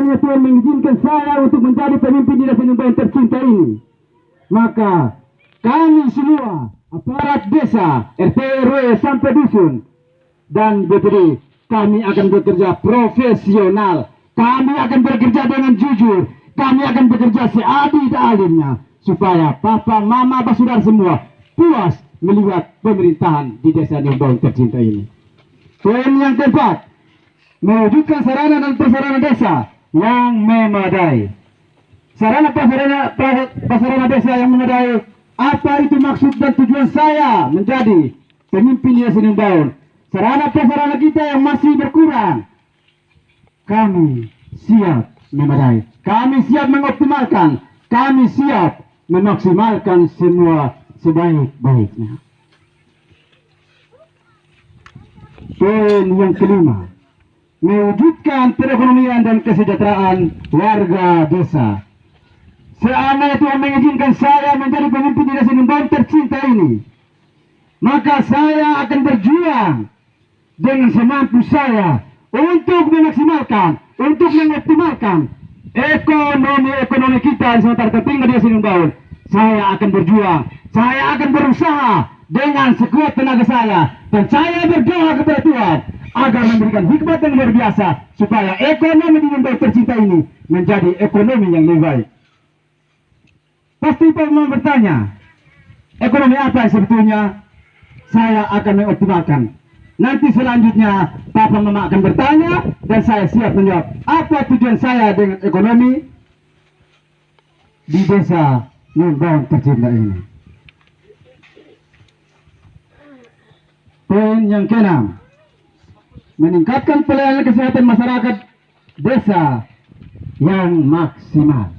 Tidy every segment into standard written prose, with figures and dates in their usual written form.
seandainya Tuhan mengizinkan saya untuk menjadi pemimpin di desa Nimba yang tercinta ini, maka kami semua, aparat desa, RT RW sampai dusun dan BPD, kami akan bekerja profesional. Kami akan bekerja dengan jujur. Kami akan bekerja seadil-adilnya supaya papa, mama, saudara semua puas melihat pemerintahan di desa Nimba yang tercinta ini. Poin yang keempat, mewujudkan sarana dan prasarana desa yang memadai. Sarana prasarana desa yang memadai, apa itu maksud dan tujuan saya menjadi pemimpin di desa Nimba? Sarana prasarana kita yang masih berkurang, kami siap memadai. Kami siap mengoptimalkan. Kami siap memaksimalkan semua sebaik-baiknya. Poin yang kelima, mewujudkan perekonomian dan kesejahteraan warga desa. Seandainya Tuhan mengizinkan saya menjadi pemimpin di desa Nimba tercinta ini, maka saya akan berjuang dengan semampu saya untuk memaksimalkan, untuk mengoptimalkan ekonomi kita di sementara tertinggal di desa Nimba. Saya akan berjuang, saya akan berusaha dengan sekuat tenaga saya, dan saya berdoa kepada Tuhan agar memberikan hikmat yang luar biasa supaya ekonomi di Nimba tercinta ini menjadi ekonomi yang lebih baik. Pasti mau bertanya, ekonomi apa yang sebetulnya saya akan mengoptimalkan? Nanti selanjutnya papa mama akan bertanya dan saya siap menjawab apa tujuan saya dengan ekonomi di desa Nimba tercinta ini. Poin yang keenam, meningkatkan pelayanan kesehatan masyarakat desa yang maksimal.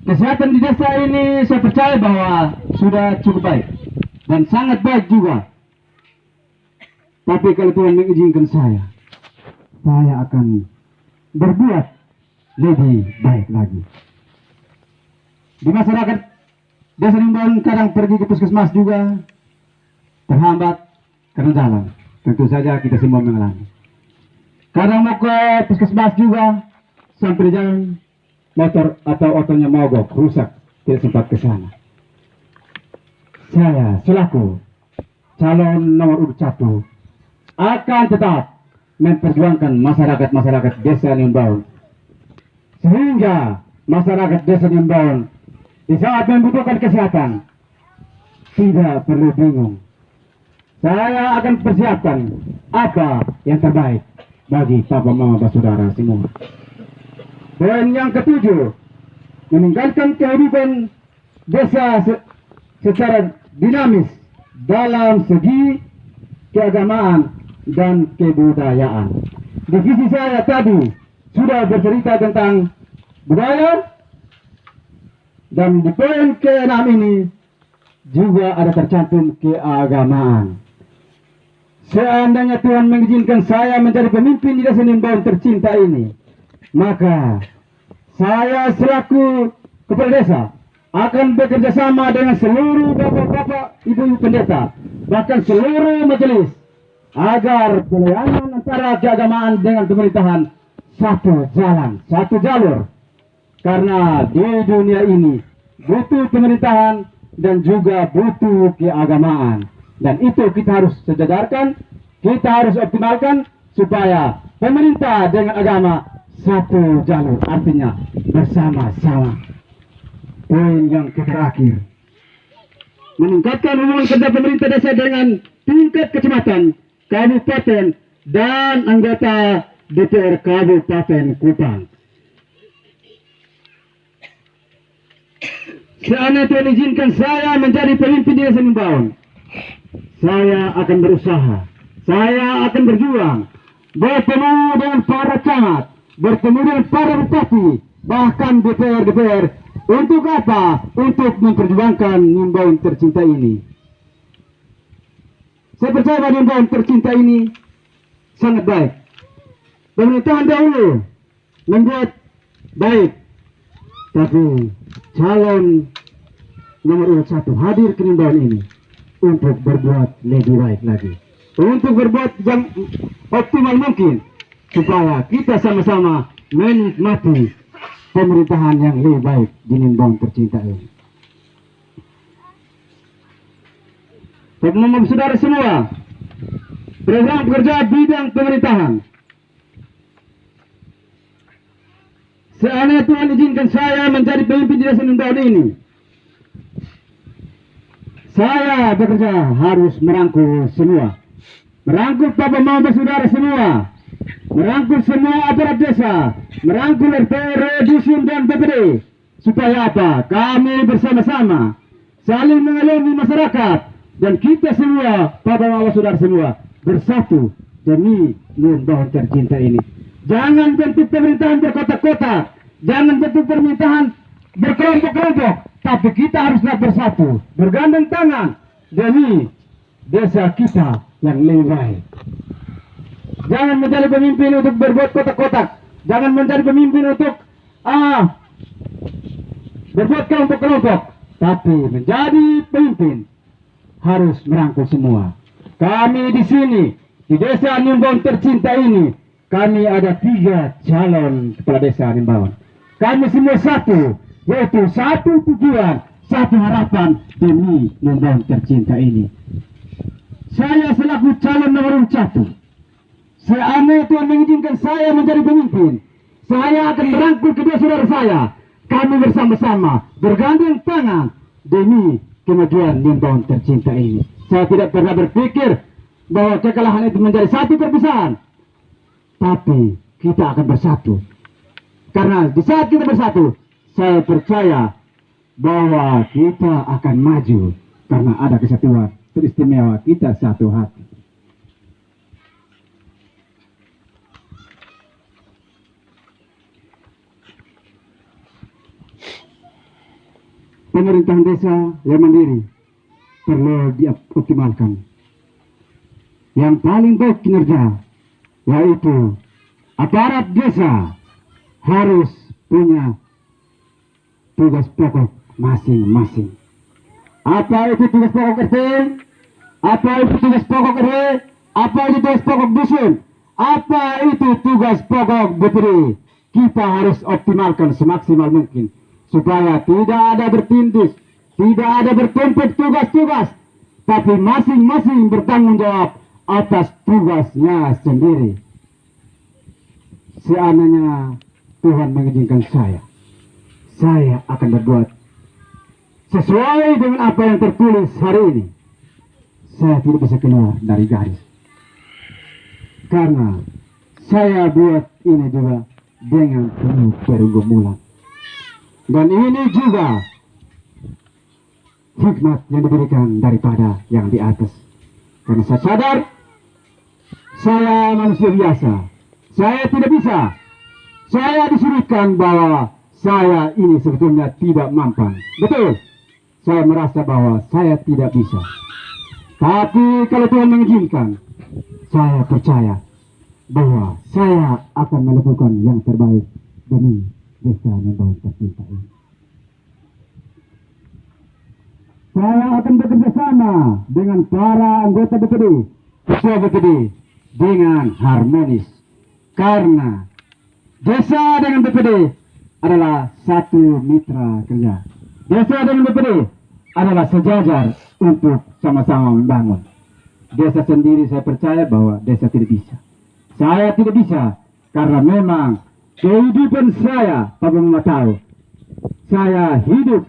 Kesehatan di desa ini saya percaya bahwa sudah cukup baik dan sangat baik juga. Tapi kalau Tuhan mengizinkan saya akan berbuat lebih baik lagi. Di masyarakat desa Nimba kadang pergi ke puskesmas juga terhambat karena jalan. Tentu saja kita semua mengalami. Kadang mau ke puskesmas juga sampai di jalan motor atau otonya mogok, rusak, tidak sempat ke sana. Saya selaku calon nomor urut 1 akan tetap memperjuangkan masyarakat desa Nimba, sehingga masyarakat desa Nimba di saat membutuhkan kesehatan tidak perlu bingung. Saya akan persiapkan apa yang terbaik bagi papa mama saudara semua. Poin yang ketujuh, meningkatkan kehidupan desa secara dinamis dalam segi keagamaan dan kebudayaan. Divisi saya tadi sudah bercerita tentang budaya, dan di poin ke-6 ini juga ada tercantum keagamaan. Seandainya Tuhan mengizinkan saya menjadi pemimpin di desa Nimba tercinta ini, maka saya selaku kepala desa akan bekerja sama dengan seluruh bapak-bapak, ibu-ibu pendeta, bahkan seluruh majelis, agar pelayanan antara keagamaan dengan pemerintahan satu jalan, satu jalur. Karena di dunia ini butuh pemerintahan dan juga butuh keagamaan. Dan itu kita harus sejajarkan, kita harus optimalkan supaya pemerintah dengan agama satu jalur, artinya bersama-sama. Poin yang terakhir, meningkatkan hubungan kerja pemerintah desa dengan tingkat kecamatan, kabupaten, dan anggota DPR Kabupaten Kupang. Seandainya Tuhan izinkan saya menjadi pemimpin di desa Nimba, saya akan berusaha, saya akan berjuang, bertemu dengan para camat, bertemu dengan para bupati, bahkan DPR. Untuk apa? Untuk memperjuangkan Nimba tercinta ini. Saya percaya bahwa Nimba tercinta ini sangat baik. Pemerintahan dahulu membuat baik, tapi calon nomor urut 1 hadir ke Nimba ini untuk berbuat lebih baik lagi, untuk berbuat yang optimal mungkin, supaya kita sama-sama menikmati pemerintahan yang lebih baik di Nimbang tercinta ini. Teman-teman saudara semua, program kerja bidang pemerintahan. Seandainya Tuhan izinkan saya menjadi pemimpin di desa Nimbang ini, saya bekerja harus merangkul semua, merangkul papa mama bersaudara semua, merangkul semua aparat desa, merangkul RT, dusun dan BPD, supaya apa? Kami bersama-sama saling mengayomi masyarakat dan kita semua, papa mama saudara semua, bersatu demi Nimbang tercinta ini. Jangan bentuk pemerintahan berkotak-kotak, jangan bentuk pemerintahan berkelompok-kelompok, tapi kita haruslah bersatu, bergandeng tangan demi desa kita yang lebih baik. Jangan menjadi pemimpin untuk berbuat kotak-kotak, jangan menjadi pemimpin untuk berbuat kelompok-kelompok, tapi menjadi pemimpin harus merangkul semua. Kami di sini, di desa Nimbang tercinta ini, kami ada 3 calon kepala desa Nimbang. Kami semua satu, yaitu satu tujuan, satu harapan demi Nimbang tercinta ini. Saya selaku calon nomor 1, seandainya Tuhan mengizinkan saya menjadi pemimpin, saya akan merangkul kedua saudara saya. Kami bersama-sama bergandeng tangan demi kemajuan Nimbang tercinta ini. Saya tidak pernah berpikir bahwa kekalahan itu menjadi satu perpisahan, tapi kita akan bersatu. Karena di saat kita bersatu, saya percaya bahwa kita akan maju karena ada kesatuan teristimewa, kita satu hati. Pemerintahan desa yang mandiri perlu dioptimalkan. Yang paling baik kinerja yaitu aparat desa harus punya tugas pokok masing-masing. Apa itu tugas pokok RT? Apa itu tugas pokok RW? Apa itu tugas pokok dusun? Apa itu tugas pokok BPD? Kita harus optimalkan semaksimal mungkin supaya tidak ada bertindis, tidak ada bertumpuk tugas-tugas, tapi masing-masing bertanggung jawab atas tugasnya sendiri. Seandainya Tuhan mengizinkan saya akan berbuat sesuai dengan apa yang tertulis hari ini. Saya tidak bisa keluar dari garis, karena saya buat ini juga dengan penuh pergumulan. Dan ini juga hikmat yang diberikan daripada yang di atas. Karena saya sadar saya manusia biasa, saya tidak bisa. Saya disebutkan bahwa saya ini sebetulnya tidak mampan. Betul, saya merasa bahwa saya tidak bisa. Tapi kalau Tuhan mengizinkan, saya percaya bahwa saya akan melakukan yang terbaik demi desa Nimbang tercinta ini. Saya akan bekerja sama dengan para anggota BPD, ketua BPD dengan harmonis, karena desa dengan BPD adalah satu mitra kerja. Desa dengan BPD adalah sejajar untuk sama-sama membangun. Desa sendiri saya percaya bahwa desa tidak bisa. Saya tidak bisa karena memang kehidupan saya, Papa Mama tahu, saya hidup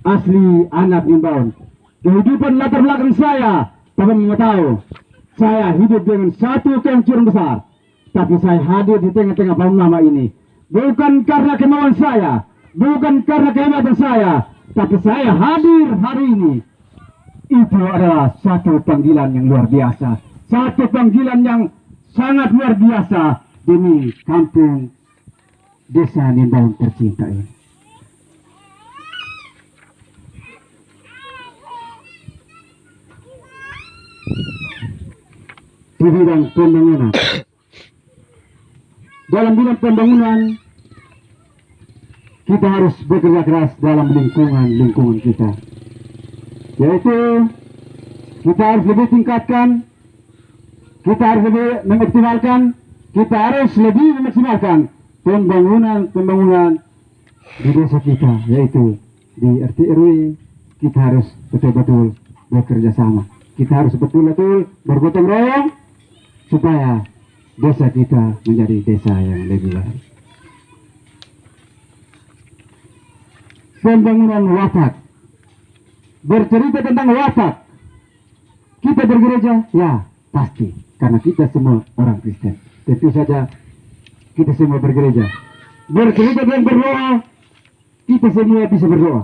asli anak Nimbang. Kehidupan latar belakang saya, Papa Mama tahu, saya hidup dengan satu kehancuran besar. Tapi saya hadir di tengah-tengah Papa Mama ini bukan karena kemauan saya, bukan karena kehebatan saya, tapi saya hadir hari ini. Itu adalah satu panggilan yang luar biasa, satu panggilan yang sangat luar biasa demi kampung desa Nimbang tercinta ini. Di bidang pembangunan, dalam bidang pembangunan kita harus bekerja keras dalam lingkungan kita, yaitu kita harus lebih tingkatkan, kita harus lebih mengoptimalkan, kita harus lebih memaksimalkan pembangunan di desa kita, yaitu di RT RW, kita harus betul-betul bekerja sama. Kita harus betul-betul bergotong royong supaya desa kita menjadi desa yang lebih baik. Pembangunan watak. Bercerita tentang watak. Kita bergereja? Ya, pasti. Karena kita semua orang Kristen. Tentu saja kita semua bergereja. Bercerita tentang berdoa. Kita semua bisa berdoa.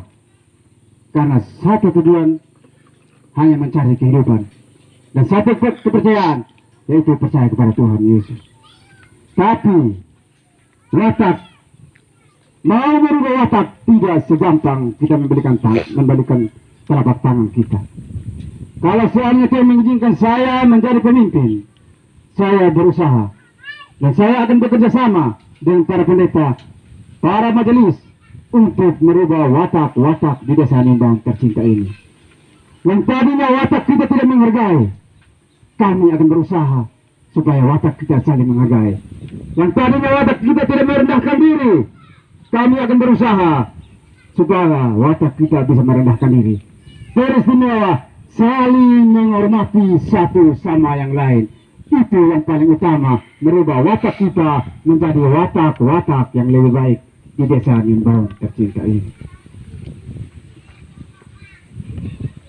Karena satu tujuan hanya mencari kehidupan. Dan satu kepercayaan, yaitu percaya kepada Tuhan Yesus. Tapi watak, mau merubah watak tidak segampang kita membalikan telapak tangan kita. Kalau seandainya Tuhan mengizinkan saya menjadi pemimpin, saya berusaha dan saya akan bekerja sama dengan para pendeta, para majelis untuk merubah watak-watak di desa Nimbang tercinta ini. Yang tadinya watak kita tidak menghargai, kami akan berusaha supaya watak kita saling menghargai. Yang tadinya watak kita tidak merendahkan diri, kami akan berusaha supaya watak kita bisa merendahkan diri. Teristimewa saling menghormati satu sama yang lain. Itu yang paling utama, merubah watak kita menjadi watak-watak yang lebih baik di desa Nimbang tercinta ini.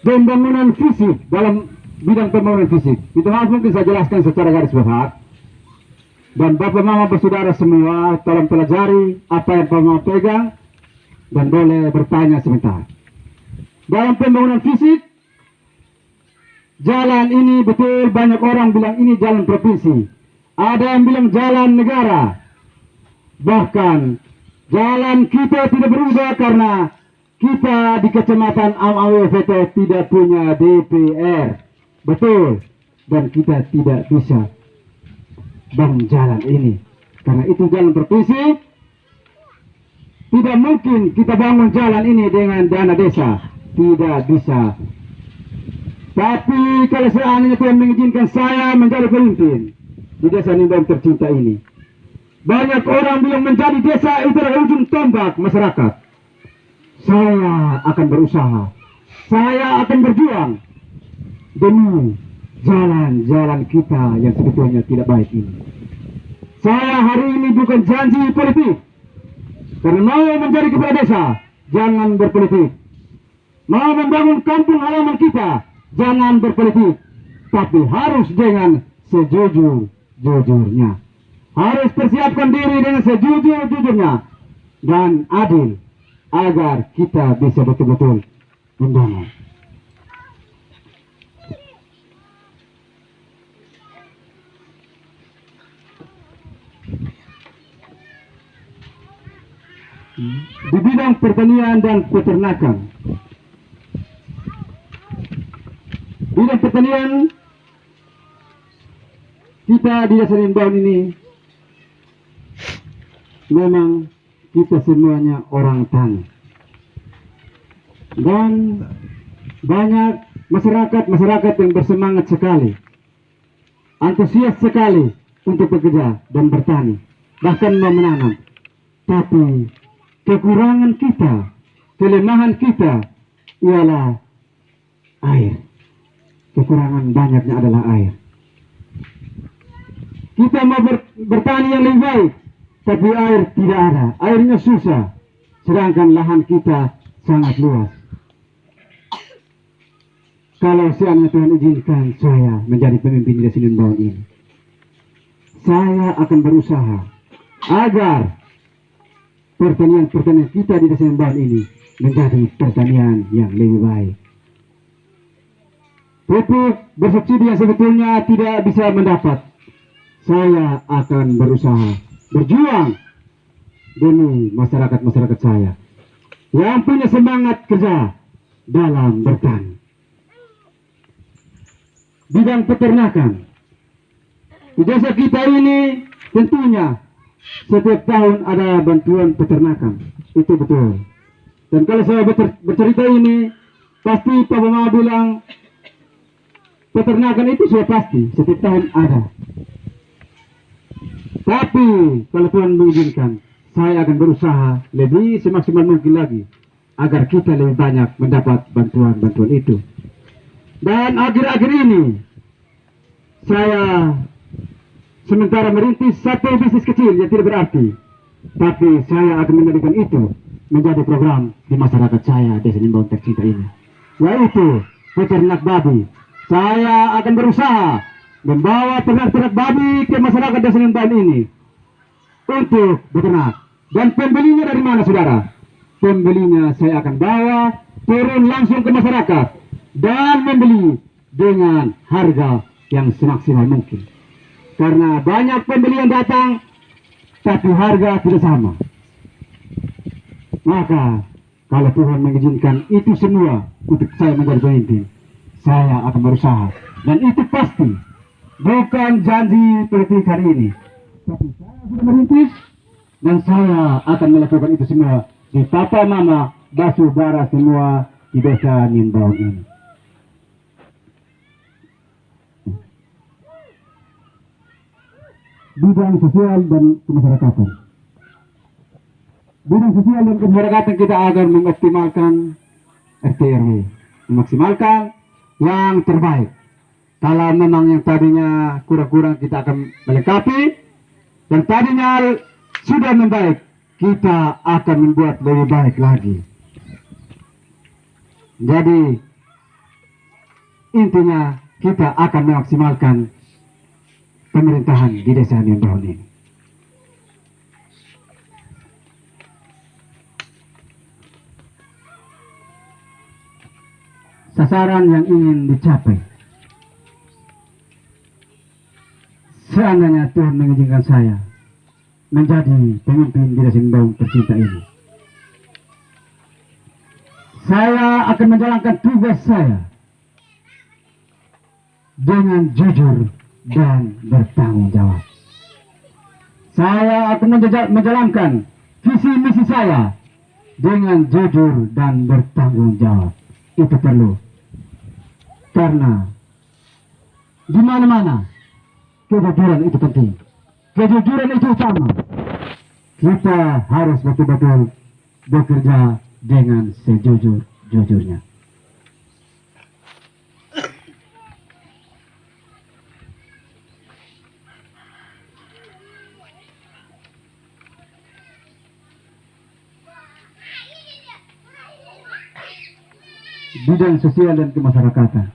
Pembangunan fisik, dalam bidang pembangunan fisik itu harus mungkin saya jelaskan secara garis besar, dan bapak mama bersaudara semua tolong pelajari apa yang bapak mama pegang dan boleh bertanya sebentar. Dalam pembangunan fisik, jalan ini betul banyak orang bilang ini jalan provinsi, ada yang bilang jalan negara, bahkan jalan kita tidak berubah karena kita di Kecamatan Am-Awe-Veto tidak punya DPR. Betul. Dan kita tidak bisa bangun jalan ini. Karena itu jalan provinsi. Tidak mungkin kita bangun jalan ini dengan dana desa. Tidak bisa. Tapi kalau seandainya Tuhan mengizinkan saya menjadi pemimpin di desa Nimbang tercinta ini, banyak orang bilang menjadi desa itu adalah ujung tombak masyarakat. Saya akan berusaha, saya akan berjuang demi jalan-jalan kita yang sebetulnya tidak baik ini. Saya hari ini bukan janji politik, karena mau menjadi kepala desa, jangan berpolitik. Mau membangun kampung halaman kita, jangan berpolitik, tapi harus dengan sejujur-jujurnya. Harus persiapkan diri dengan sejujur-jujurnya dan adil, agar kita bisa betul-betul membangun. Di bidang pertanian dan peternakan, bidang pertanian kita di desa Nimbang ini memang kita semuanya orang tani, dan banyak masyarakat yang bersemangat sekali, antusias sekali untuk bekerja dan bertani, bahkan mau menanam. Tapi kekurangan kita, kelemahan kita ialah air. Kekurangan banyaknya adalah air. Kita mau bertani yang lebih baik, tapi air tidak ada, airnya susah, sedangkan lahan kita sangat luas. Kalau seandainya Tuhan izinkan saya menjadi pemimpin di desa Nimbang ini, saya akan berusaha agar pertanian kita di desa Nimbang ini menjadi pertanian yang lebih baik. Pupuk bersubsidi yang sebetulnya tidak bisa mendapat, saya akan berusaha berjuang demi masyarakat saya yang punya semangat kerja dalam bertani. Bidang peternakan di desa kita ini tentunya setiap tahun ada bantuan peternakan, itu betul. Dan kalau saya bercerita ini, pasti Pak Mama bilang peternakan itu sudah pasti setiap tahun ada. Tapi kalau Tuhan mengizinkan, saya akan berusaha lebih semaksimal mungkin lagi agar kita lebih banyak mendapat bantuan-bantuan itu. Dan akhir-akhir ini saya sementara merintis satu bisnis kecil yang tidak berarti, tapi saya akan menjadikan itu menjadi program di masyarakat saya Desa Nimbahun tercinta ini, yaitu peternak babi. Saya akan berusaha membawa ternak-ternak babi ke masyarakat Desa Nimbahun ini untuk beternak. Dan pembelinya dari mana, saudara? Pembelinya saya akan bawa turun langsung ke masyarakat dan membeli dengan harga yang semaksimal mungkin. Karena banyak pembeli yang datang, tapi harga tidak sama. Maka kalau Tuhan mengizinkan itu semua untuk saya menjadi pemimpin, saya akan berusaha. Dan itu pasti bukan janji politik hari ini, tapi saya sudah merintis dan saya akan melakukan itu semua di papa mama basuh bara semua di Desa Nimbahun ini. Bidang sosial dan kemasyarakatan. Bidang sosial dan kemasyarakatan kita agar mengoptimalkan RT RW, memaksimalkan yang terbaik. Kalau memang yang tadinya kurang-kurang, kita akan melengkapi, dan tadinya sudah membaik, kita akan membuat lebih baik lagi. Jadi intinya kita akan memaksimalkan pemerintahan di Desa Nimbahun ini. Sasaran yang ingin dicapai, seandainya Tuhan mengizinkan saya menjadi pemimpin di Desa Nimbahun tercinta ini, saya akan menjalankan tugas saya dengan jujur dan bertanggung jawab. Saya akan menjalankan visi misi saya dengan jujur dan bertanggung jawab. Itu perlu, karena di mana-mana kejujuran itu penting. Kejujuran itu utama. Kita harus betul-betul bekerja dengan sejujur-jujurnya. Bidang sosial dan kemasyarakatan.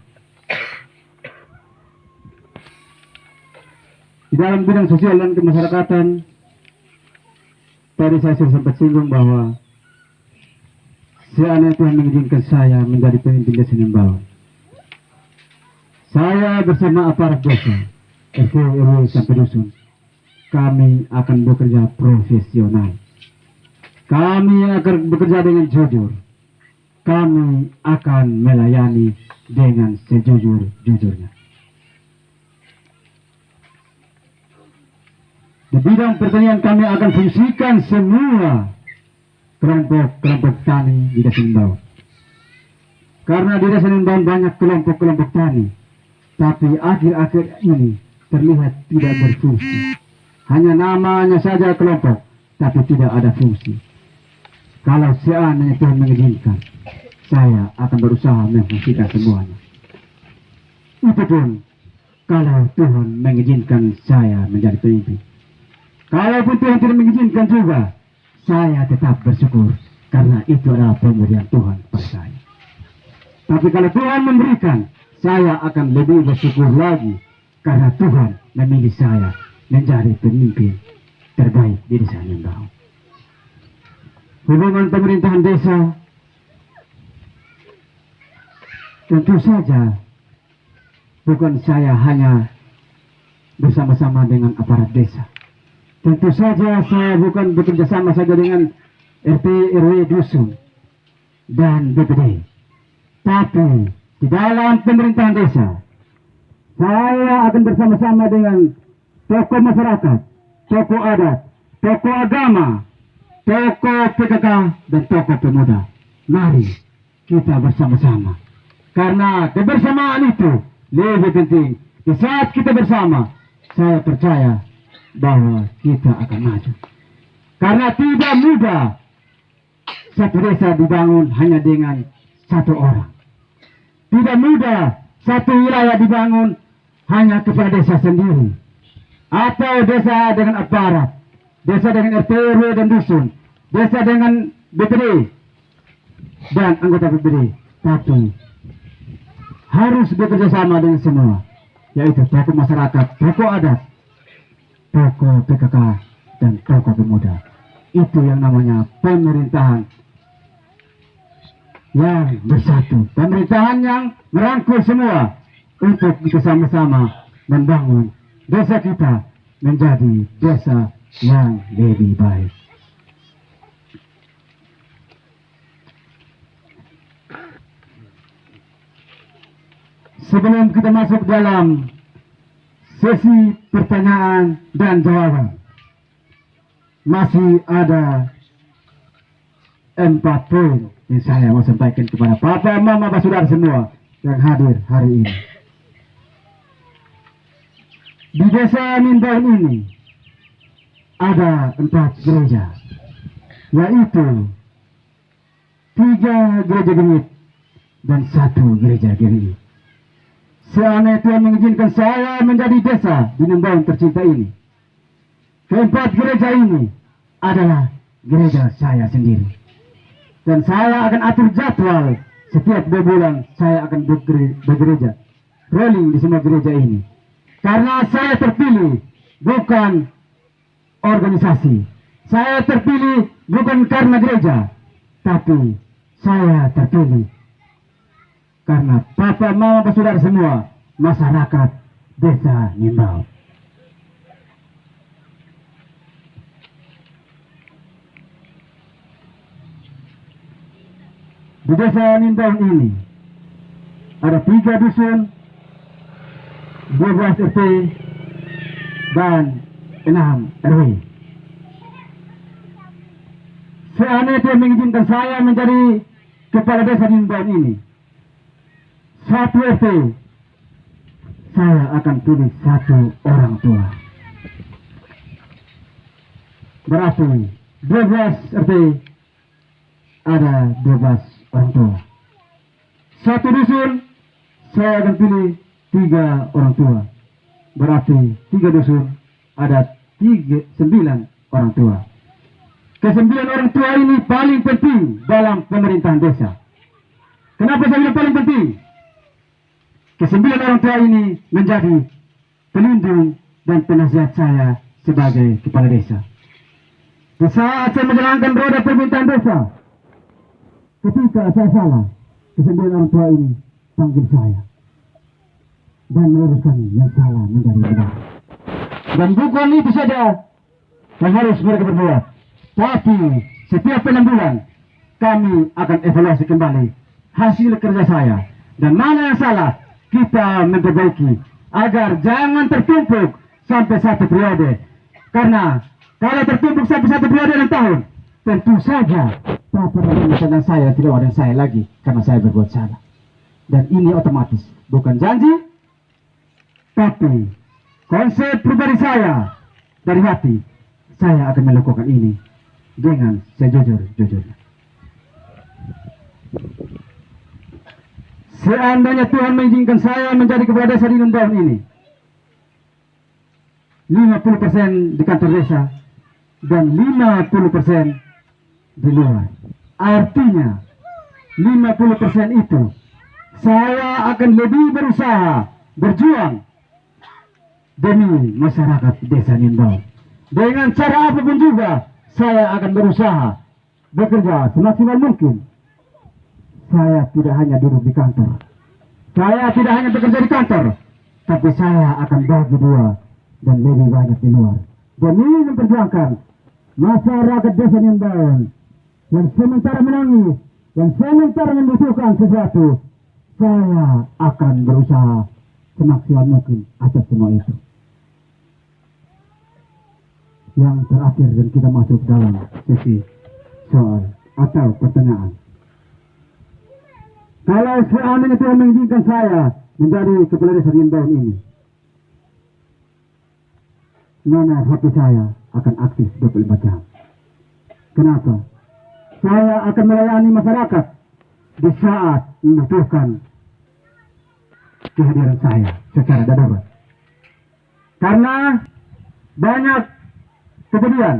Di dalam bidang sosial dan kemasyarakatan, tadi saya sudah sempat singgung bahwa seandainya Tuhan mengizinkan saya menjadi pemimpin Desa Nimbahun, saya bersama aparat desa, RT RW sampai dusun, kami akan bekerja profesional. Kami akan bekerja dengan jujur. Kami akan melayani dengan sejujur-jujurnya. Di bidang pertanian kami akan fungsikan semua kelompok-kelompok tani di Desa Nimbahun. Karena di Desa Nimbahun banyak kelompok-kelompok tani, tapi akhir-akhir ini terlihat tidak berfungsi. Hanya namanya saja kelompok, tapi tidak ada fungsi. Kalau seandainya Tuhan mengizinkan, saya akan berusaha memfungsikan semuanya. Itu pun kalau Tuhan mengizinkan saya menjadi pemimpin. Kalaupun Tuhan tidak mengizinkan juga, saya tetap bersyukur karena itu adalah pemberian Tuhan pada saya. Tapi kalau Tuhan memberikan, saya akan lebih bersyukur lagi karena Tuhan memilih saya menjadi pemimpin terbaik di Desa Nimbahun. Hubungan pemerintahan desa tentu saja bukan saya hanya bersama-sama dengan aparat desa. Tentu saja saya bukan bekerja sama saja dengan RT RW dusun dan BPD. Tapi di dalam pemerintahan desa, saya akan bersama-sama dengan tokoh masyarakat, tokoh adat, tokoh agama, tokoh PKK, dan tokoh pemuda. Mari kita bersama-sama. Karena kebersamaan itu lebih penting. Di saat kita bersama, saya percaya bahwa kita akan maju. Karena tidak mudah satu desa dibangun hanya dengan satu orang. Tidak mudah satu wilayah dibangun hanya kepada desa sendiri, atau desa dengan aparat, desa dengan RT RW dan dusun, desa dengan BPD dan anggota BPD, tapi harus bekerja sama dengan semua, yaitu tokoh masyarakat, tokoh adat, tokoh PKK, dan tokoh pemuda. Itu yang namanya pemerintahan yang bersatu, pemerintahan yang merangkul semua untuk bersama-sama membangun desa kita menjadi desa yang lebih baik. Sebelum kita masuk dalam sesi pertanyaan dan jawaban, masih ada 4 poin yang saya mau sampaikan kepada Papa, Mama, Saudara semua yang hadir hari ini. Di desa Mindaun ini ada 4 gereja, yaitu 3 gereja gengit dan 1 gereja GRI. Seandainya Tuhan mengizinkan saya menjadi desa di Mindaun tercinta ini, keempat gereja ini adalah gereja saya sendiri. Dan saya akan atur jadwal setiap 2 bulan saya akan bergereja, rolling di semua gereja ini. Karena saya terpilih bukan organisasi, saya terpilih bukan karena gereja, tapi saya terpilih karena Papa, Mama, Saudara semua masyarakat desa Mindaun. Di desa Mindaun ini ada 3 dusun, 12 RT, dan 6 RW. Seandainya Tuhan mengizinkan saya menjadi kepala desa di Mindaun ini, 1 RT, saya akan pilih 1 orang tua. Berarti 12 RT ada 12 orang tua. 1 dusun saya akan pilih 3 orang tua. Berarti 3 dusun ada 9 orang tua. Ke-9 orang tua ini paling penting dalam pemerintahan desa. Kenapa saya bilang paling penting? Ke-9 orang tua ini menjadi pelindung dan penasihat saya sebagai kepala desa. Di saat saya menjalankan roda pemerintahan desa, ketika saya salah, ke-9 orang tua ini panggil saya dan meluruskan yang salah menjadi benar. Dan bukan itu saja yang harus mereka berbuat, tapi setiap 6 bulan kami akan evaluasi kembali hasil kerja saya, dan mana yang salah kita memperbaiki agar jangan tertumpuk sampai 1 periode. Karena kalau tertumpuk sampai 1 periode 6 tahun, tentu saja Papa dan saya tidak ada saya lagi karena saya berbuat salah. Dan ini otomatis bukan janji, tapi konsep pribadi saya dari hati. Saya akan melakukan ini dengan sejujur-jujurnya. Seandainya Tuhan mengizinkan saya menjadi kepala desa di Mindaun ini, 50% di kantor desa dan 50% di luar. Artinya 50% itu saya akan lebih berusaha berjuang demi masyarakat desa Mindaun. Dengan cara apapun juga saya akan berusaha bekerja semaksimal mungkin. Saya tidak hanya duduk di kantor, saya tidak hanya bekerja di kantor, tapi saya akan bagi 2 dan lebih banyak di luar demi memperjuangkan masyarakat desa Mindaun yang sementara menangis, yang sementara membutuhkan sesuatu. Saya akan berusaha semaksimal mungkin atas semua itu. Yang terakhir, dan kita masuk dalam sesi soal atau pertanyaan. Kalau seandainya Tuhan mengizinkan saya menjadi kepala desa Mindaun ini, nomor HP saya akan aktif 24 jam. Kenapa? Saya akan melayani masyarakat di saat membutuhkan kehadiran saya secara darurat. Karena banyak kejadian,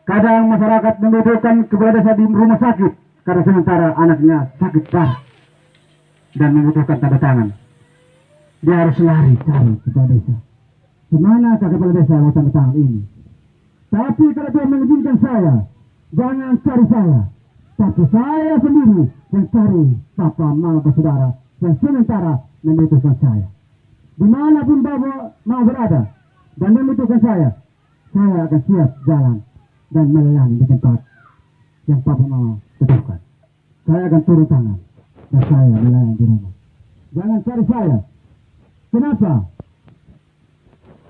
kadang masyarakat membutuhkan keberadaan saya di rumah sakit karena sementara anaknya sakit parah dan membutuhkan tanda tangan. Dia harus lari cari kepala desa. Gimana kepala desa mau tanda tangan ini? Tapi kalau dia mengizinkan saya, jangan cari saya, tapi saya sendiri yang cari papa, mama, saudara yang sementara membutuhkan saya. Dimanapun bapak mau berada dan membutuhkan saya akan siap jalan dan melayani di tempat yang papa mama butuhkan. Saya akan turun tangan dan saya melayani di rumah. Jangan cari saya. Kenapa?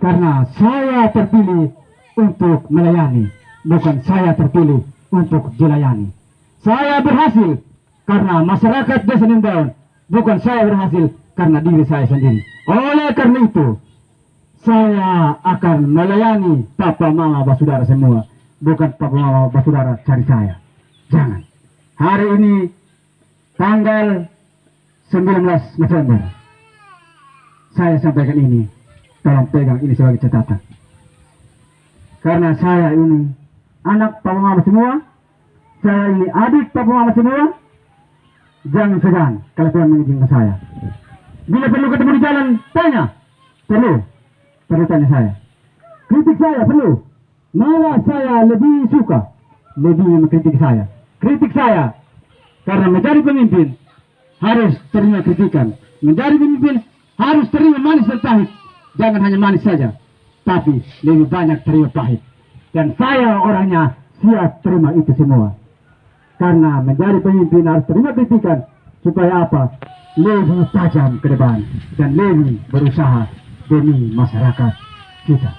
Karena saya terpilih untuk melayani, bukan saya terpilih untuk dilayani. Saya berhasil karena masyarakat Desa Nimbaun, bukan saya berhasil karena diri saya sendiri. Oleh karena itu, saya akan melayani papa, mama, saudara semua, bukan papa, mama, saudara cari saya. Jangan. Hari ini tanggal 19 November. Saya sampaikan ini, tolong pegang ini sebagai catatan. Karena saya ini anak papa mama semua, saya ini adik papa mama semua. Jangan segan kalau Tuhan mengizinkan saya. Bila perlu ketemu di jalan, tanya. Perlu tanya saya. Kritik saya perlu. Malah saya lebih suka, lebih mengkritik saya. Kritik saya, karena menjadi pemimpin harus terima kritikan. Menjadi pemimpin harus terima manis dan pahit. Jangan hanya manis saja, tapi lebih banyak terima pahit. Dan saya orangnya siap terima itu semua. Karena menjadi pemimpin harus terima kritikan. Supaya apa? Lebih tajam ke depan. Dan lebih berusaha demi masyarakat kita.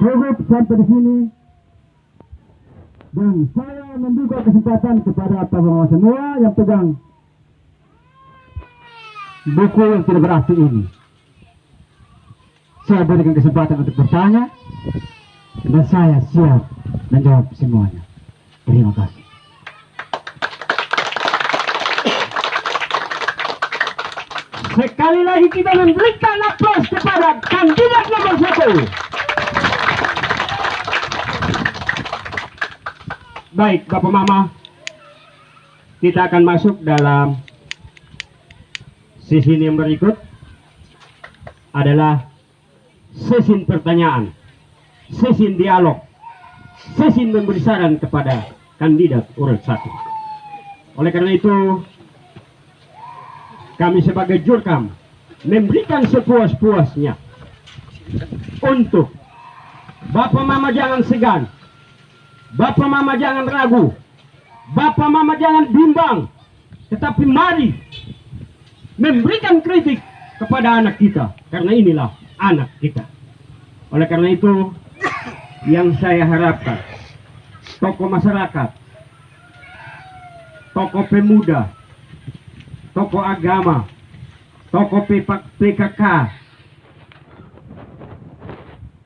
Cukup sampai di sini. Dan saya membuka kesempatan kepada bapak-bapak semua yang pegang buku yang tidak berarti ini. Saya berikan kesempatan untuk bertanya dan saya siap menjawab semuanya. Terima kasih. Sekali lagi kita memberikan aplaus kepada kandidat nomor 1. Baik, Bapak Mama, kita akan masuk dalam sesi yang berikut adalah sesi pertanyaan, sesi dialog, sesi memberi saran kepada kandidat urut 1. Oleh karena itu, kami sebagai jurkam memberikan sepuas-puasnya untuk Bapak Mama jangan segan, Bapak Mama jangan ragu, Bapak Mama jangan bimbang, tetapi mari memberikan kritik kepada anak kita, karena inilah anak kita. Oleh karena itu, yang saya harapkan, tokoh masyarakat, tokoh pemuda, tokoh agama, tokoh PKK,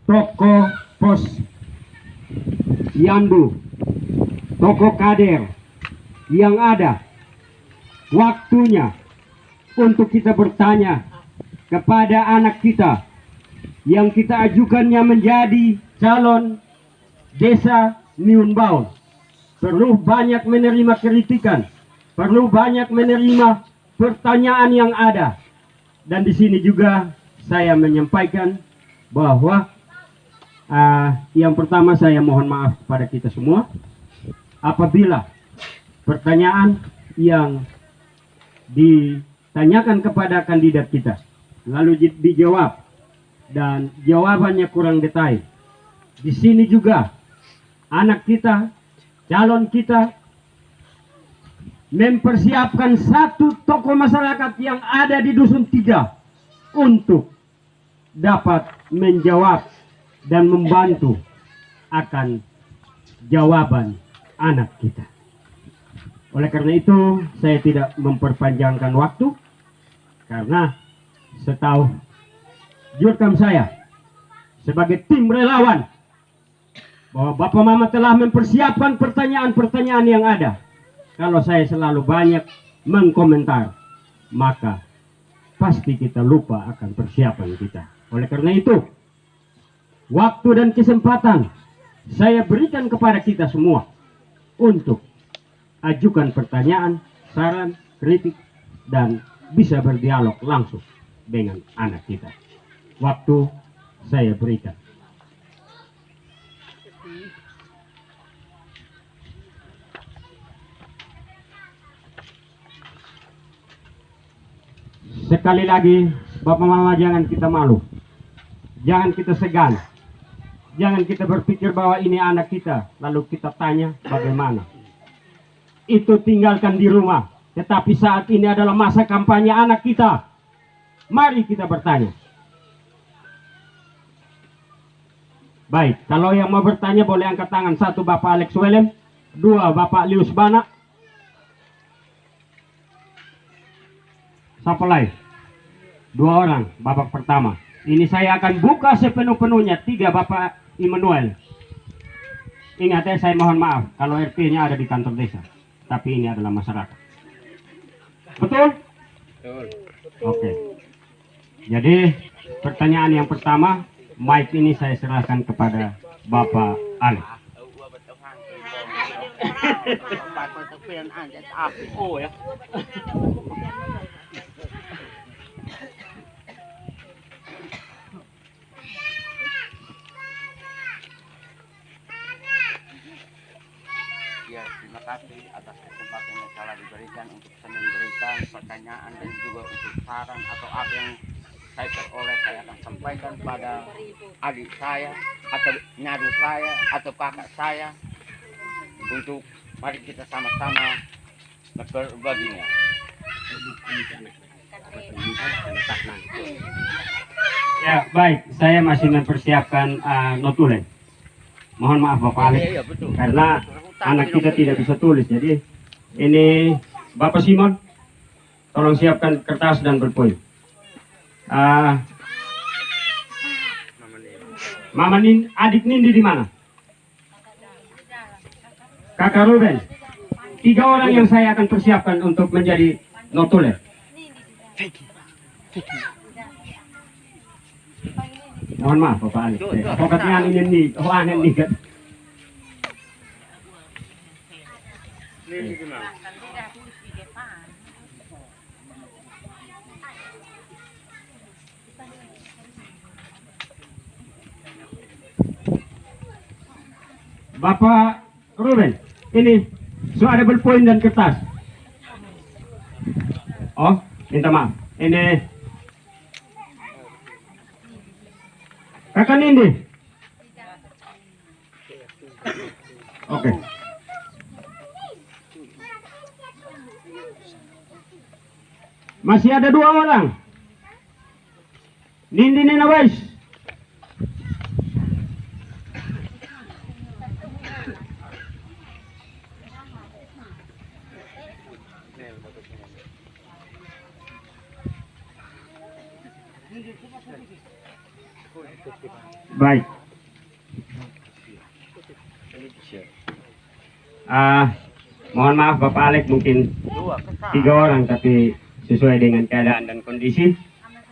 tokoh pos Yandu, tokoh kader yang ada, waktunya untuk kita bertanya kepada anak kita yang kita ajukannya menjadi calon desa Nimbaun. Perlu banyak menerima kritikan, perlu banyak menerima pertanyaan yang ada. Dan di sini juga saya menyampaikan bahwa yang pertama saya mohon maaf kepada kita semua apabila pertanyaan yang ditanyakan kepada kandidat kita lalu dijawab dan jawabannya kurang detail. Di sini juga anak kita, calon kita mempersiapkan satu tokoh masyarakat yang ada di Dusun 3 untuk dapat menjawab dan membantu akan jawaban anak kita. Oleh karena itu, saya tidak memperpanjangkan waktu, karena setahu jurkam saya, sebagai tim relawan bahwa Bapak Mama telah mempersiapkan pertanyaan-pertanyaan yang ada. Kalau saya selalu banyak mengkomentar, maka pasti kita lupa akan persiapan kita. Oleh karena itu, waktu dan kesempatan saya berikan kepada kita semua untuk ajukan pertanyaan, saran, kritik, dan bisa berdialog langsung dengan anak kita. Waktu saya berikan. Sekali lagi, Bapak Mama, jangan kita malu, jangan kita segan, jangan kita berpikir bahwa ini anak kita lalu kita tanya bagaimana. Itu tinggalkan di rumah. Tetapi saat ini adalah masa kampanye anak kita. Mari kita bertanya. Baik, kalau yang mau bertanya boleh angkat tangan. 1 Bapak Alex Willem, 2 Bapak Lius Bana. Siapa lain? 2 orang, babak pertama. Ini saya akan buka sepenuh-penuhnya. 3 Bapak Immanuel. Ingat ya, saya mohon maaf kalau RT-nya ada di kantor desa, tapi ini adalah masyarakat. Betul? Betul. Oke. Jadi pertanyaan yang pertama, mic ini saya serahkan kepada Bapak Alex. Oh ya. Ya, terima kasih atas kesempatan yang telah diberikan untuk saya memberikan pertanyaan dan juga untuk saran atau apa yang saya peroleh, saya akan sampaikan pada adik saya atau nyadu saya atau kakak saya untuk mari kita sama-sama berbaginya. Ya, baik, saya masih mempersiapkan notulen. Mohon maaf Bapak Alex, karena anak kita tidak bisa tulis. Jadi ini Bapak Simon, tolong siapkan kertas dan berpoin. Mama Nin, adik Nindi di mana? Kakak Ruben. 3 orang yang saya akan persiapkan untuk menjadi notulen. Mohon maaf Bapak Alex. Pokoknya ini nih, aneh nih kan. Bapak Ruben, ini suara berpoin dan kertas. Oh, minta maaf. Ini Kakak Nindi. Oke. Masih ada 2 orang. Nindi Ninawais. Baik. Mohon maaf Bapak Alex, mungkin 3 orang, tapi sesuai dengan keadaan dan kondisi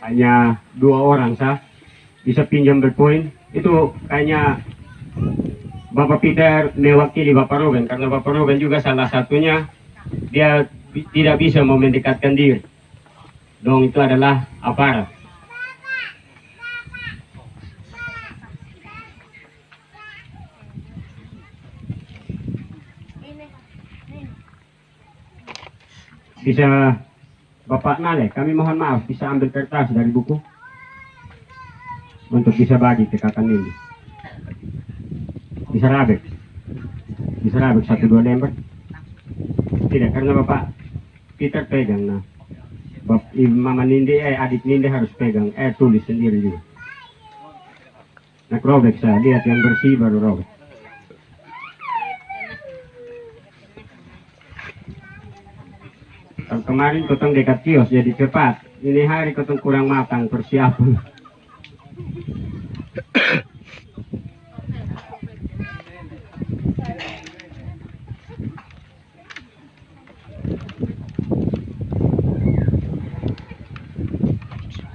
hanya 2 orang sah bisa pinjam berpoin. Itu kayaknya Bapak Peter mewakili Bapak Ruben, karena Bapak Ruben juga salah satunya dia tidak bisa mau mendekatkan diri. Dong itu adalah aparat. Bisa Bapak Nale, kami mohon maaf, bisa ambil kertas dari buku untuk bisa bagi ke kakak ini. Bisa rabek 1-2 lembar. Tidak, karena Bapak Peter pegang. Nah, Mama Nindi, adik Nindi harus pegang, tulis sendiri juga. Nah, robek saya, lihat yang bersih baru robek. Kalau kemarin kotong dekat kios jadi cepat. Ini hari kotong kurang matang persiapan.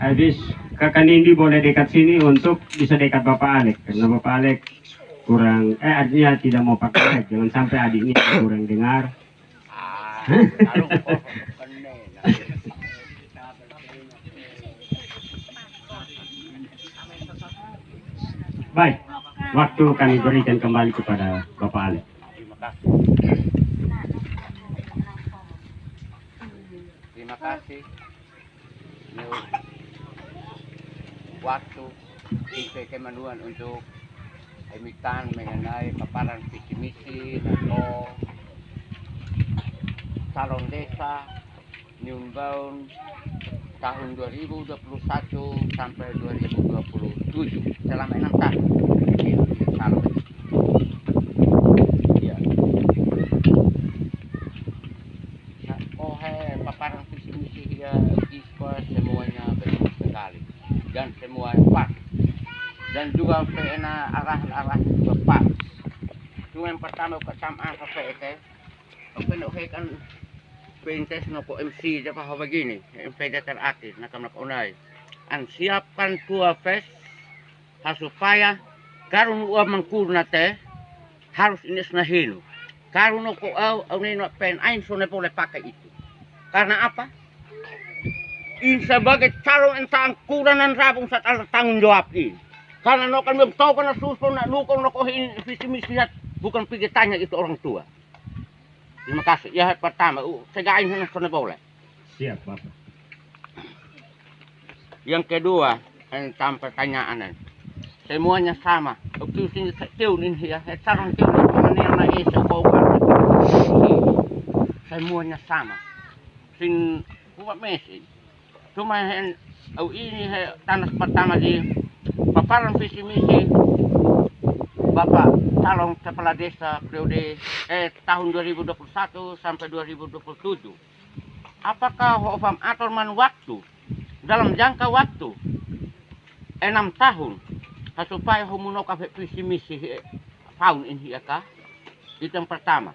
Habis Kakak Nindi boleh dekat sini untuk bisa dekat Bapak Alek, karena Bapak Alek kurang artinya tidak mau pakai mic. Jangan sampai adiknya kurang dengar. Kalau kok Baik, waktu kami berikan kembali kepada Bapak Alek. terima kasih. Terima kasih. Yuk. Waktu kita kemanuan untuk emitan mengenai paparan visi misi atau calon desa Nyumbaun tahun 2021 sampai 2027 selama 6 tahun. Iya, calon. Iya. Nah, paparan visi misi ya ispa semuanya betul sekali dan semua pas dan juga pena arah juga pas. Cuma yang pertama kesamaan PPT oke kan pintes no ko MC siapa begini MP terakhir nakam unai an siapkan tua fest supaya karun ua mangkurna teh harus ini senahinu karun ko au ini pen ain so boleh pakai itu karena apa ini sebagai calon entang kuranan rabung saat ada tanggung jawab ini karena no kan belum tahu karena susun nak dukung no ko visi misi bukan pergi tanya itu orang tua. Terima kasih. Ya pertama, segain sana boleh. Siap, Bapak. Yang kedua, tentang pertanyaan. Semuanya sama. Waktu sini tiunin ya, sarang tiunin kemana na isa kau semuanya sama. Sin buat mesin. Cuma ini tanah pertama di paparan visi misi Bapak calon kepala desa periode tahun 2021 sampai 2027. Apakah Hofam aturman waktu dalam jangka waktu 6 tahun supaya humuno kafe visi misi tahun ini ya kah? Itu yang pertama.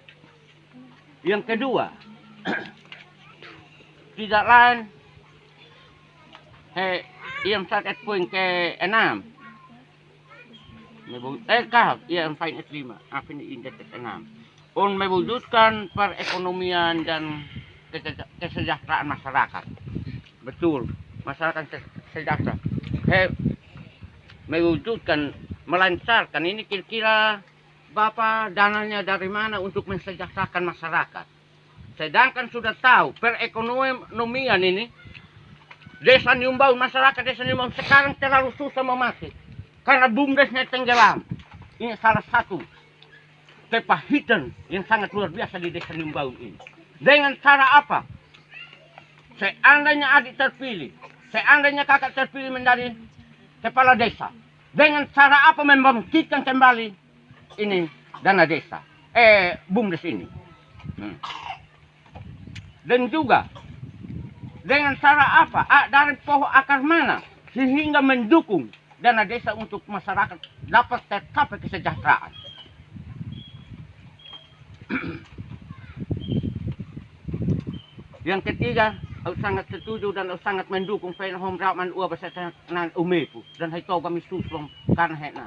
Yang kedua, tidak lain yang sakit poin ke-6 yang poin 5 apa ini indeks 6 mewujudkan perekonomian dan kesejahteraan masyarakat. Betul, masyarakat sejahtera mewujudkan melancarkan ini kira-kira Bapak dananya dari mana untuk mensejahterakan masyarakat. Sedangkan sudah tahu perekonomian ini desa Nyumbaun, masyarakat desa Nyumbaun sekarang terlalu susah memakai karena bumdesnya tenggelam. Ini salah satu kepahitan yang sangat luar biasa di desa Nyumbaun ini. Dengan cara apa? Seandainya adik terpilih, seandainya kakak terpilih menjadi kepala desa, dengan cara apa membangkitkan kembali ini dana desa, bumdes ini. Dan juga dengan cara apa? Dari pohon akar mana sehingga mendukung dana desa untuk masyarakat dapat tercapai kesejahteraan. Yang ketiga, aku sangat setuju dan aku sangat mendukung Pen Hom Raman Ua beserta nan umepu dan hai toga misusum karena hena.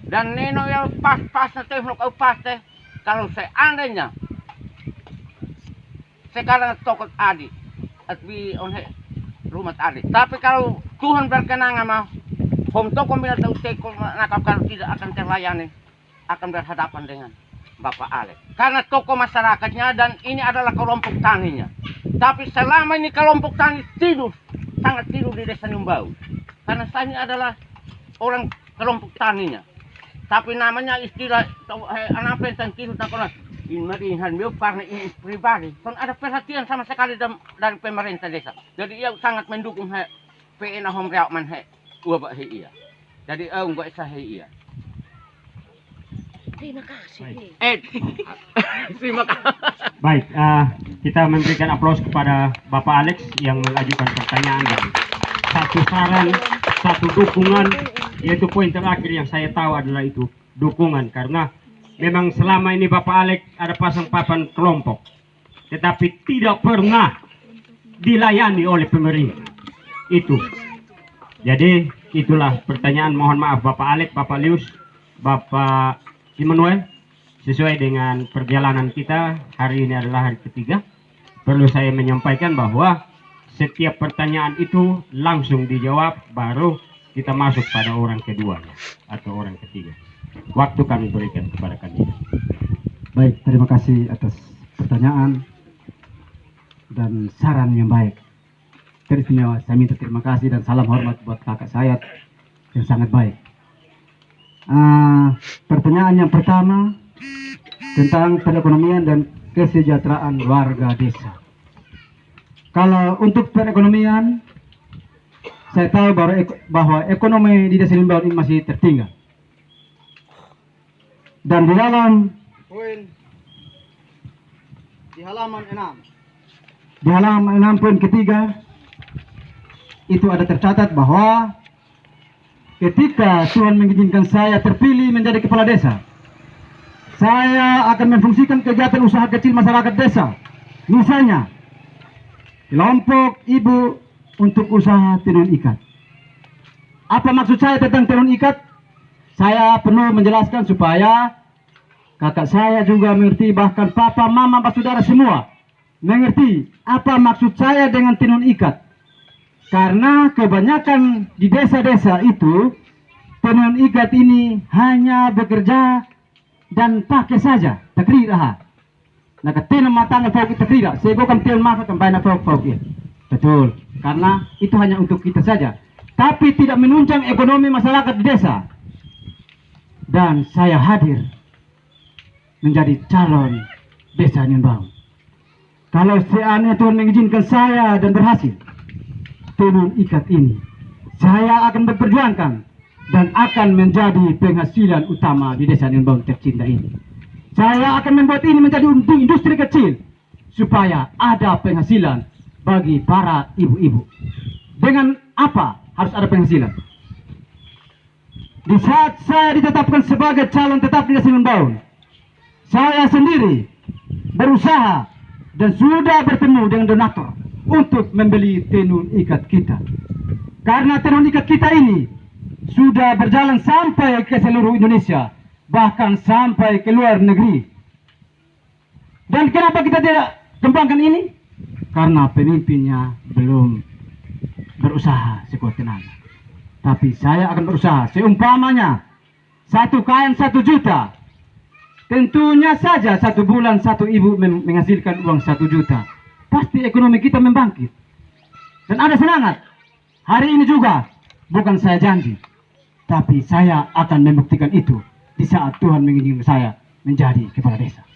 Dan neno yang pas na teknolog au pas teh kalau seandainya sekarang tokot adik at bi on rumah adik. Tapi kalau Tuhan berkenan sama hom toko bila tahu teko nakap kalau tidak akan terlayani akan berhadapan dengan Bapak Alek. Karena toko masyarakatnya dan ini adalah kelompok taninya. Tapi selama ini kelompok tani sangat tidur di desa Nyumbaun. Karena saya ini adalah orang kelompok taninya. Tapi namanya istilah anak pentan tidur tak pernah. Ini marihan beliau karena ini pribadi. Kan ada perhatian sama sekali dari pemerintah desa. Jadi ia sangat mendukung PNA Hom Reakman ubah iya. Jadi enggak sah iya. Terima kasih. Terima kasih. Baik, kita memberikan aplaus kepada Bapak Alex yang mengajukan pertanyaan dan satu saran, satu dukungan, yaitu poin terakhir yang saya tahu adalah itu dukungan karena memang selama ini Bapak Alex ada pasang papan kelompok, tetapi tidak pernah dilayani oleh pemerintah. itu. Jadi itulah pertanyaan. Mohon maaf Bapak Alek, Bapak Lius, Bapak Immanuel. Sesuai dengan perjalanan kita, hari ini adalah hari ketiga. Perlu saya menyampaikan bahwa setiap pertanyaan itu langsung dijawab, baru kita masuk pada orang kedua atau orang ketiga. Waktu kami berikan kepada kandidat. Baik, terima kasih atas pertanyaan dan saran yang baik. Teristimewa, saya minta terima kasih dan salam hormat buat kakak saya yang sangat baik. Pertanyaan yang pertama tentang perekonomian dan kesejahteraan warga desa. Kalau untuk perekonomian, saya tahu bahwa ekonomi di Desa Limbang ini masih tertinggal. Dan di dalam poin di halaman 6 poin ketiga itu ada tercatat bahwa ketika Tuhan mengizinkan saya terpilih menjadi kepala desa, saya akan memfungsikan kegiatan usaha kecil masyarakat desa. Misalnya kelompok ibu untuk usaha tenun ikat. Apa maksud saya tentang tenun ikat? Saya perlu menjelaskan supaya kakak saya juga mengerti, bahkan papa, mama, saudara semua mengerti apa maksud saya dengan tenun ikat. Karena kebanyakan di desa-desa itu tenun ikat ini hanya bekerja dan pakai saja, takrira. Nah, tenun matanya fok takrira, sego kan tenun mata tambah na fok ya. Betul, karena itu hanya untuk kita saja. Tapi tidak menunjang ekonomi masyarakat di desa. Dan saya hadir menjadi calon desa Nimbang. Kalau seandainya Tuhan mengizinkan saya dan berhasil, tenun ikat ini saya akan berperjuangkan dan akan menjadi penghasilan utama di desa Nimbang tercinta ini. Saya akan membuat ini menjadi industri kecil supaya ada penghasilan bagi para ibu-ibu. Dengan apa harus ada penghasilan? Di saat saya ditetapkan sebagai calon tetap di Desa Nimbang, saya sendiri berusaha dan sudah bertemu dengan donatur untuk membeli tenun ikat kita. Karena tenun ikat kita ini sudah berjalan sampai ke seluruh Indonesia, bahkan sampai ke luar negeri. Dan kenapa kita tidak kembangkan ini? Karena pemimpinnya belum berusaha sekuat tenaga. Tapi saya akan berusaha. Seumpamanya satu kain 1 juta, tentunya saja 1 bulan 1 ibu menghasilkan uang 1 juta. Pasti ekonomi kita membangkit. Dan ada semangat. Hari ini juga bukan saya janji, tapi saya akan membuktikan itu di saat Tuhan mengizinkan saya menjadi kepala desa.